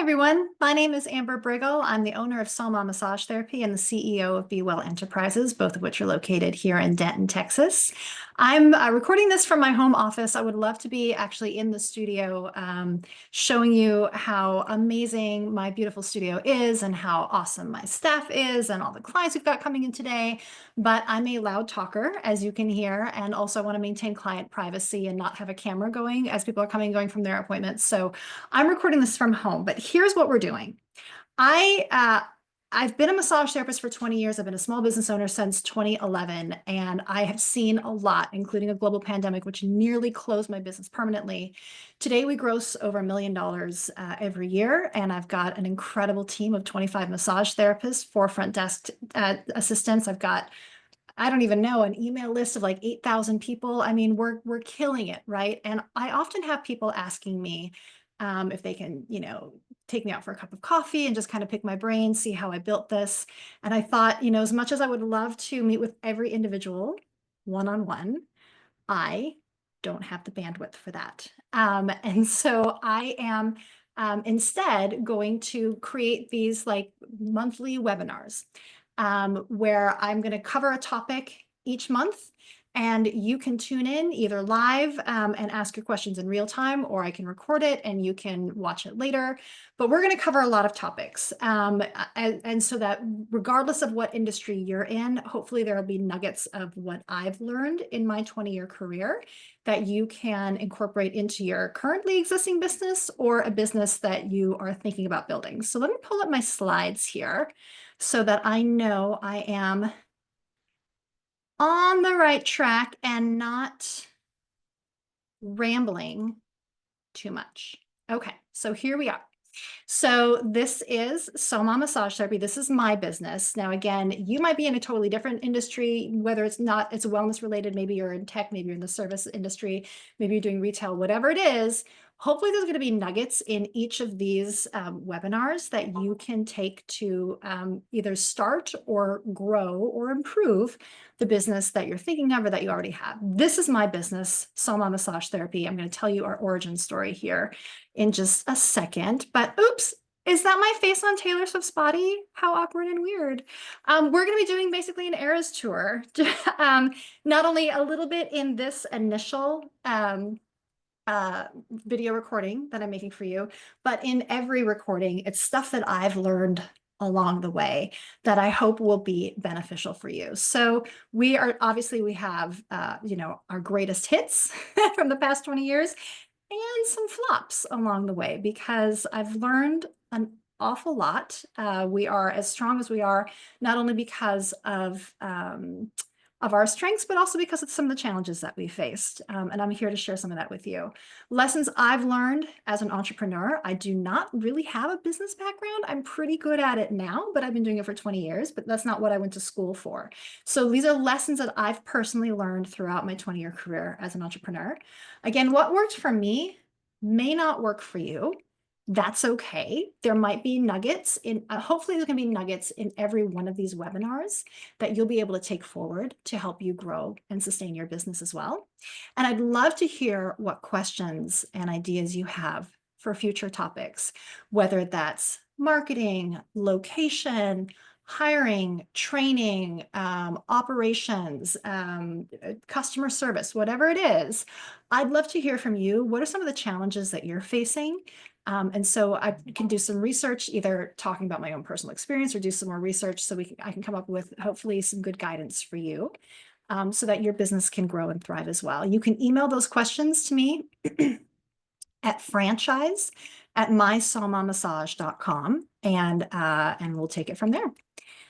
Hi, everyone. My name is Amber Briggle. I'm the owner of Soma Massage Therapy and the CEO of Be Well Enterprises, both of which are located here in Denton, Texas. I'm recording this from my home office. I would love to be actually in the studio showing you how amazing my beautiful studio is and how awesome my staff is and all the clients we've got coming in today. But I'm a loud talker, as you can hear, and also want to maintain client privacy and not have a camera going as people are coming and going from their appointments. So I'm recording this from home, but here's what we're doing. I, uh, I've been a massage therapist for 20 years. I've been a small business owner since 2011, and I have seen a lot, including a global pandemic, which nearly closed my business permanently. Today, we gross over $1 million every year, and I've got an incredible team of 25 massage therapists, 4 front desk assistants. I've got I don't even know, an email list of like 8,000 people. I mean, we're killing it, right? And I often have people asking me if they can, take me out for a cup of coffee and just kind of pick my brain, see how I built this. And I thought, as much as I would love to meet with every individual one-on-one, I don't have the bandwidth for that. And so I am instead going to create these like monthly webinars where I'm going to cover a topic each month. And you can tune in either live and ask your questions in real time, or I can record it and you can watch it later. But we're going to cover a lot of topics. And so that regardless of what industry you're in, hopefully there will be nuggets of what I've learned in my 20-year career that you can incorporate into your currently existing business or a business that you are thinking about building. So let me pull up my slides here so that I know I am on the right track and not rambling too much. Okay, so here we are. So this is Soma Massage Therapy. This is my business. Now, again, you might be in a totally different industry, whether it's wellness related, maybe you're in tech, maybe you're in the service industry, maybe you're doing retail, whatever it is. Hopefully there's going to be nuggets in each of these webinars that you can take to either start or grow or improve the business that you're thinking of or that you already have. This is my business, Soma Massage Therapy. I'm going to tell you our origin story here in just a second, but oops, is that my face on Taylor Swift's body? How awkward and weird. We're going to be doing basically an Eras tour. Not only a little bit in this initial video recording that I'm making for you, but in every recording, it's stuff that I've learned along the way that I hope will be beneficial for you. So we have, our greatest hits from the past 20 years and some flops along the way because I've learned an awful lot. We are as strong as we are, not only because of our strengths, but also because of some of the challenges that we faced. And I'm here to share some of that with you. Lessons I've learned as an entrepreneur. I do not really have a business background. I'm pretty good at it now, but I've been doing it for 20 years, but that's not what I went to school for. So these are lessons that I've personally learned throughout my 20-year career as an entrepreneur. Again, what worked for me may not work for you. That's okay. There might be nuggets in, hopefully there's going to be nuggets in every one of these webinars that you'll be able to take forward to help you grow and sustain your business as well. And I'd love to hear what questions and ideas you have for future topics, whether that's marketing, location, hiring, training, operations, customer service, whatever it is. I'd love to hear from you. What are some of the challenges that you're facing? And so I can do some research, either talking about my own personal experience or do some more research so I can come up with hopefully some good guidance for you so that your business can grow and thrive as well. You can email those questions to me at franchise@mysomamassage.com and we'll take it from there.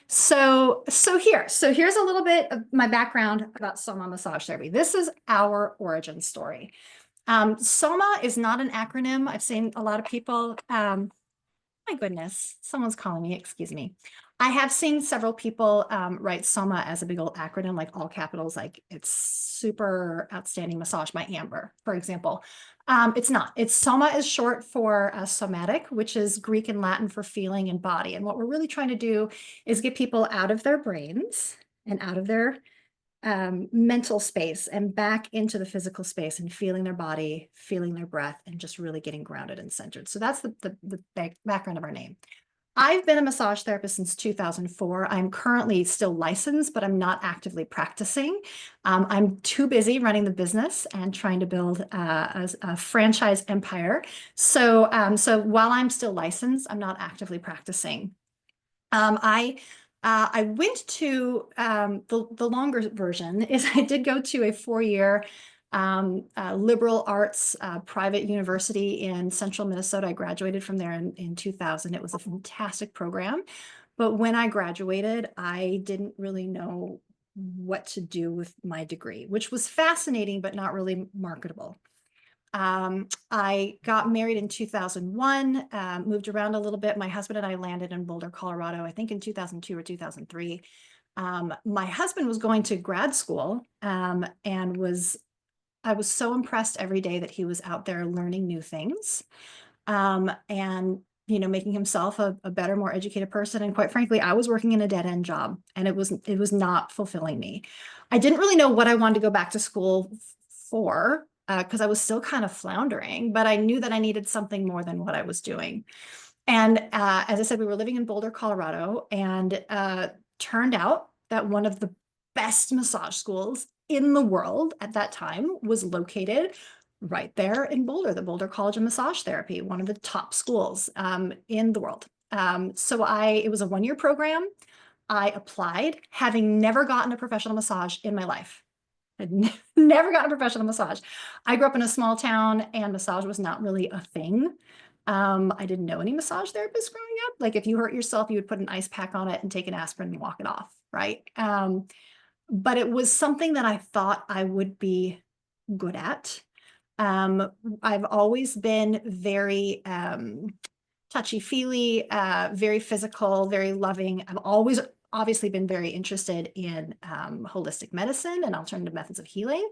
So here's a little bit of my background about Soma Massage Therapy. This is our origin story. Soma is not an acronym. I've seen a lot of people, my goodness, someone's calling me, excuse me. I have seen several people write Soma as a big old acronym, like all capitals, like it's super outstanding massage by Amber, for example. It's not. Soma is short for somatic, which is Greek and Latin for feeling and body. And what we're really trying to do is get people out of their brains and out of their mental space and back into the physical space and feeling their body, feeling their breath, and just really getting grounded and centered. So that's the background of our name. I've been a massage therapist since 2004. I'm currently still licensed, but I'm not actively practicing. I'm too busy running the business and trying to build a franchise empire. So while I'm still licensed, I'm not actively practicing. I went to the longer version is I did go to a 4-year liberal arts private university in central Minnesota. I graduated from there in 2000. It was a fantastic program. But when I graduated, I didn't really know what to do with my degree, which was fascinating, but not really marketable. I got married in 2001, moved around a little bit. My husband and I landed in Boulder, Colorado, I think in 2002 or 2003. My husband was going to grad school and I was so impressed every day that he was out there learning new things and making himself a better, more educated person. And quite frankly, I was working in a dead end job and it was not fulfilling me. I didn't really know what I wanted to go back to school for because I was still kind of floundering, but I knew that I needed something more than what I was doing. And as I said, we were living in Boulder, Colorado, and turned out that one of the best massage schools in the world at that time was located right there in Boulder, the Boulder College of Massage Therapy, one of the top schools in the world. It was a 1-year program. I applied, having never gotten a professional massage in my life. I'd never gotten a professional massage. I grew up in a small town and massage was not really a thing. I didn't know any massage therapists growing up. Like if you hurt yourself, you would put an ice pack on it and take an aspirin and walk it off, right? But it was something that I thought I would be good at. I've always been very touchy-feely, very physical, very loving. I've always obviously been very interested in holistic medicine and alternative methods of healing.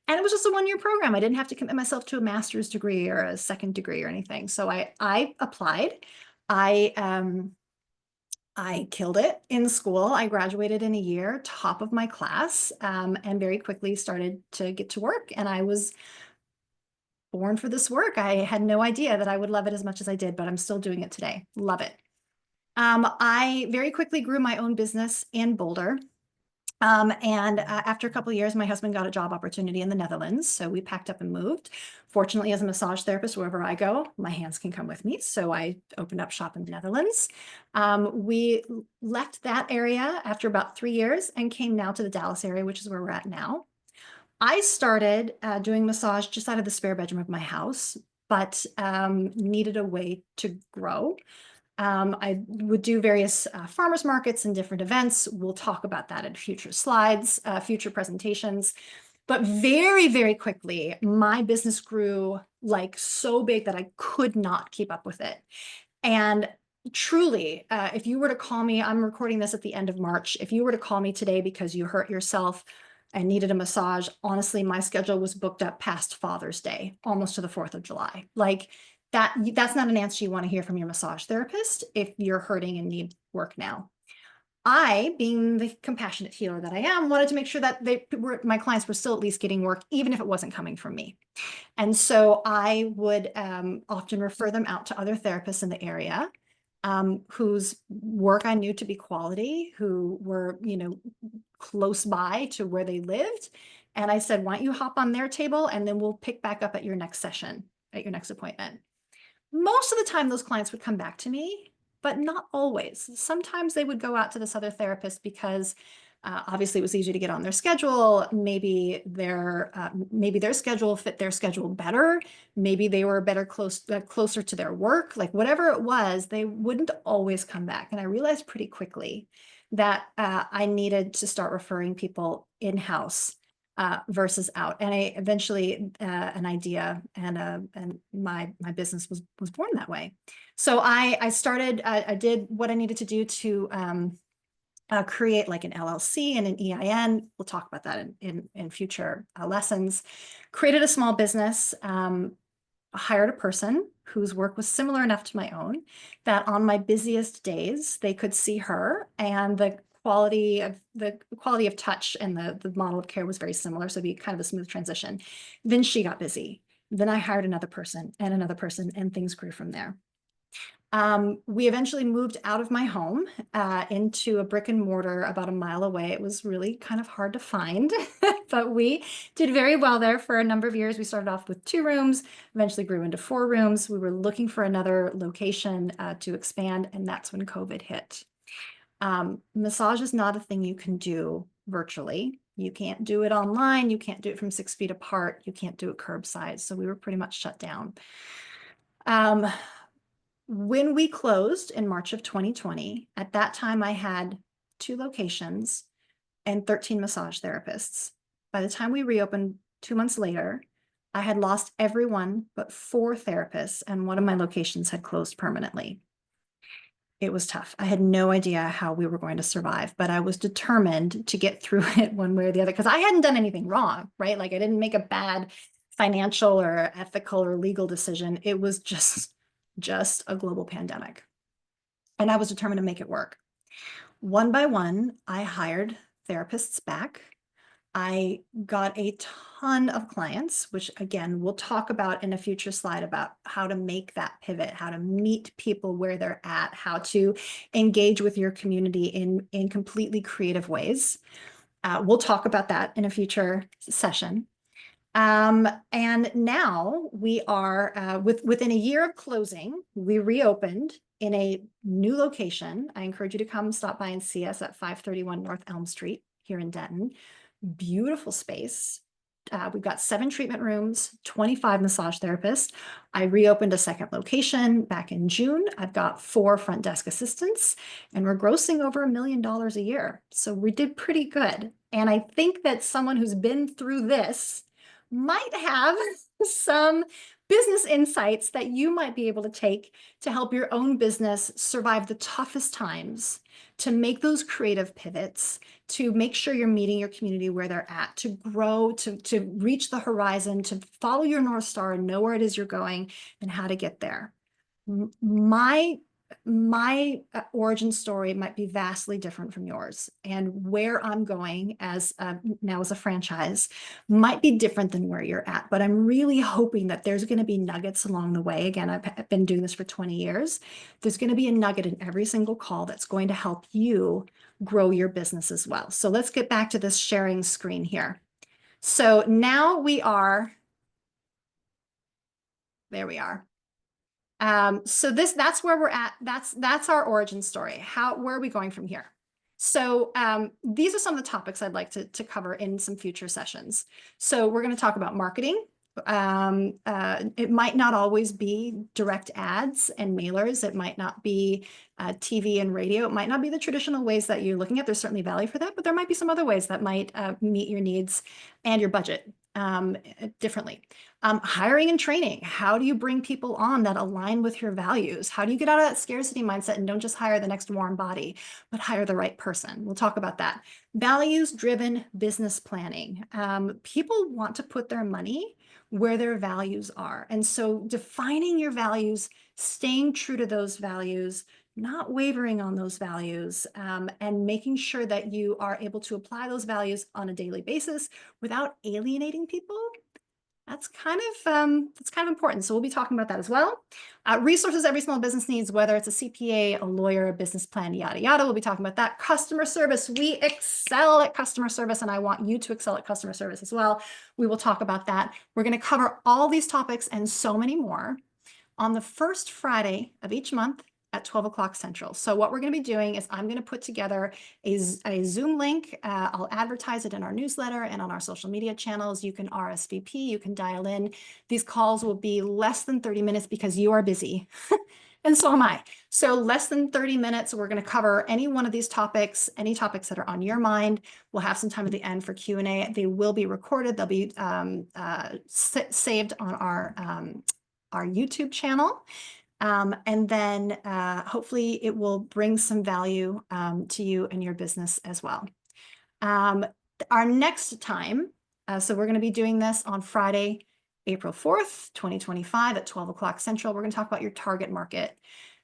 And it was just a 1-year program. I didn't have to commit myself to a master's degree or a second degree or anything. So I applied. I killed it in school. I graduated in a year, top of my class, and very quickly started to get to work. And I was born for this work. I had no idea that I would love it as much as I did, but I'm still doing it today. Love it. I very quickly grew my own business in Boulder. After a couple of years, my husband got a job opportunity in the Netherlands. So we packed up and moved. Fortunately, as a massage therapist, wherever I go, my hands can come with me. So I opened up shop in the Netherlands. We left that area after about 3 years and came now to the Dallas area, which is where we're at now. I started doing massage just out of the spare bedroom of my house, but needed a way to grow. I would do various farmers markets and different events. We'll talk about that in future slides, future presentations. But very, very quickly, my business grew like so big that I could not keep up with it. And truly, if you were to call me, I'm recording this at the end of March. If you were to call me today because you hurt yourself and needed a massage, honestly, my schedule was booked up past Father's Day, almost to the 4th of July. Like that's not an answer you want to hear from your massage therapist if you're hurting and need work now. I, being the compassionate healer that I am, wanted to make sure that my clients were still at least getting work, even if it wasn't coming from me. And so I would often refer them out to other therapists in the area whose work I knew to be quality, who were, close by to where they lived. And I said, why don't you hop on their table and then we'll pick back up at your next session, at your next appointment. Most of the time, those clients would come back to me, but not always. Sometimes they would go out to this other therapist because obviously it was easier to get on their schedule. Maybe their schedule fit their schedule better. Maybe they were closer to their work. Like whatever it was, they wouldn't always come back. And I realized pretty quickly that I needed to start referring people in-house versus out. And I eventually an idea and my business was born that way. So I started, I did what I needed to do to create like an LLC and an EIN. We'll talk about that in future lessons. Created a small business, hired a person whose work was similar enough to my own that on my busiest days, they could see her and the quality of touch and the model of care was very similar. So it'd be kind of a smooth transition. Then she got busy. Then I hired another person, and things grew from there. We eventually moved out of my home into a brick and mortar about a mile away. It was really kind of hard to find, but we did very well there for a number of years. We started off with 2 rooms, eventually grew into 4 rooms. We were looking for another location to expand, and that's when COVID hit. Massage is not a thing you can do virtually. You can't do it online. You can't do it from 6 feet apart. You can't do it curbside. So we were pretty much shut down. When we closed in March of 2020, at that time I had 2 locations and 13 massage therapists. By the time we reopened 2 months later, I had lost everyone but 4 therapists, and one of my locations had closed permanently. It was tough. I had no idea how we were going to survive, but I was determined to get through it one way or the other because I hadn't done anything wrong, right? Like I didn't make a bad financial or ethical or legal decision. It was just a global pandemic. And I was determined to make it work. One by one, I hired therapists back. I got a ton of clients, which again, we'll talk about in a future slide about how to make that pivot, how to meet people where they're at, how to engage with your community in completely creative ways. We'll talk about that in a future session. And now we are, within a year of closing, we reopened in a new location. I encourage you to come stop by and see us at 531 North Elm Street here in Denton. Beautiful space. We've got 7 treatment rooms, 25 massage therapists. I reopened a second location back in June. I've got 4 front desk assistants, and we're grossing over $1 million a year. So we did pretty good. And I think that someone who's been through this might have some business insights that you might be able to take to help your own business survive the toughest times, to make those creative pivots, to make sure you're meeting your community where they're at, to grow, to reach the horizon, to follow your North Star and know where it is you're going and how to get there. My origin story might be vastly different from yours, and where I'm going as now as a franchise might be different than where you're at, but I'm really hoping that there's going to be nuggets along the way. Again, I've been doing this for 20 years. There's going to be a nugget in every single call that's going to help you grow your business as well. So let's get back to this sharing screen here. So now there we are. So that's where we're at. That's our origin story. Where are we going from here? So these are some of the topics I'd like to cover in some future sessions. So we're going to talk about marketing. It might not always be direct ads and mailers. It might not be TV and radio. It might not be the traditional ways that you're looking at. There's certainly value for that, but there might be some other ways that might meet your needs and your budget differently. Hiring and training. How do you bring people on that align with your values? How do you get out of that scarcity mindset and don't just hire the next warm body, but hire the right person? We'll talk about that. Values-driven business planning. People want to put their money where their values are. And so defining your values, staying true to those values, not wavering on those values, and making sure that you are able to apply those values on a daily basis without alienating people. That's kind of important. So we'll be talking about that as well. Resources every small business needs, whether it's a CPA, a lawyer, a business plan, yada, yada. We'll be talking about that. Customer service. We excel at customer service, and I want you to excel at customer service as well. We will talk about that. We're going to cover all these topics and so many more on the first Friday of each month at 12 o'clock Central. So what we're going to be doing is I'm going to put together a Zoom link. I'll advertise it in our newsletter and on our social media channels. You can RSVP, you can dial in. These calls will be less than 30 minutes because you are busy. And so am I. So less than 30 minutes, we're going to cover any one of these topics, any topics that are on your mind. We'll have some time at the end for Q&A. They will be recorded. They'll be saved on our YouTube channel. And then hopefully it will bring some value to you and your business as well. Our next time, so we're going to be doing this on Friday, April 4th, 2025 at 12 o'clock Central. We're going to talk about your target market.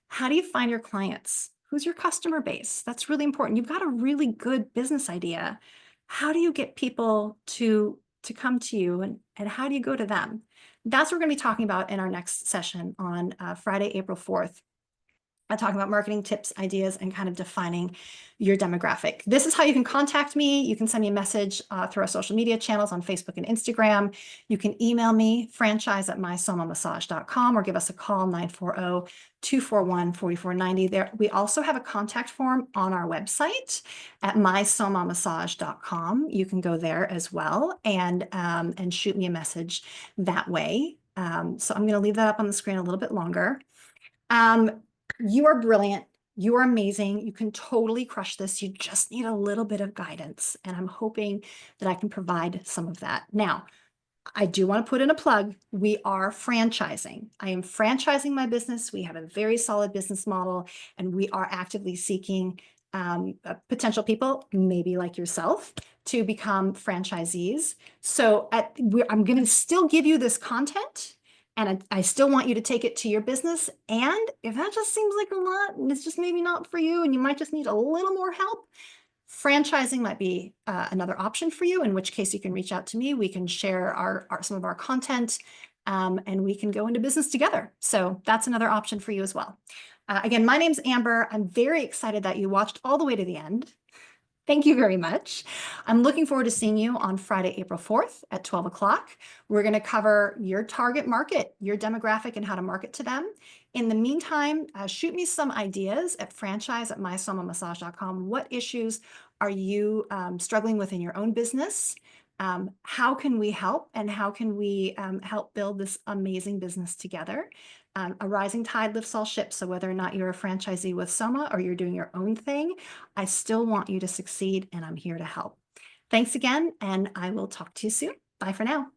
How do you find your clients? Who's your customer base? That's really important. You've got a really good business idea. How do you get people to come to you, and how do you go to them? That's what we're going to be talking about in our next session on Friday, April 4th. I talk about marketing tips, ideas, and kind of defining your demographic. This is how you can contact me. You can send me a message through our social media channels on Facebook and Instagram. You can email me, franchise@mysomamassage.com, or give us a call, 940-241-4490. There, we also have a contact form on our website at mysomamassage.com. You can go there as well and shoot me a message that way. So I'm going to leave that up on the screen a little bit longer. You are brilliant. You are amazing. You can totally crush this. You just need a little bit of guidance. And I'm hoping that I can provide some of that. Now, I do want to put in a plug. We are franchising. I am franchising my business. We have a very solid business model, and we are actively seeking potential people, maybe like yourself, to become franchisees. So I'm going to still give you this content, and I still want you to take it to your business. And if that just seems like a lot, and it's just maybe not for you, and you might just need a little more help, franchising might be another option for you, in which case you can reach out to me. We can share some of our content, and we can go into business together. So that's another option for you as well. Again, my name's Amber. I'm very excited that you watched all the way to the end. Thank you very much. I'm looking forward to seeing you on Friday, April 4th at 12 o'clock. We're going to cover your target market, your demographic, and how to market to them. In the meantime, shoot me some ideas at franchise@mysomamassage.com. What issues are you struggling with in your own business? How can we help, and how can we help build this amazing business together? A rising tide lifts all ships. So whether or not you're a franchisee with Soma or you're doing your own thing, I still want you to succeed, and I'm here to help. Thanks again, and I will talk to you soon. Bye for now.